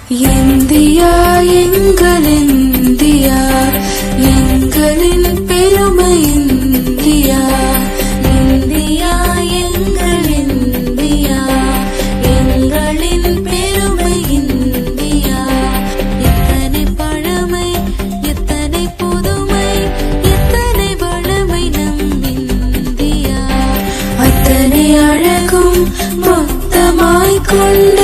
India எங்கள் India, எங்களின் பெருமை இந்தியா. இந்தியா எங்கள் இந்தியா, எங்களின் பெருமை இந்தியா. எத்தனை பழமை, எத்தனை புதுமை, எத்தனை வளமை நம் இந்தியா. அத்தனை அழகும் மொத்தமாய் கொண்ட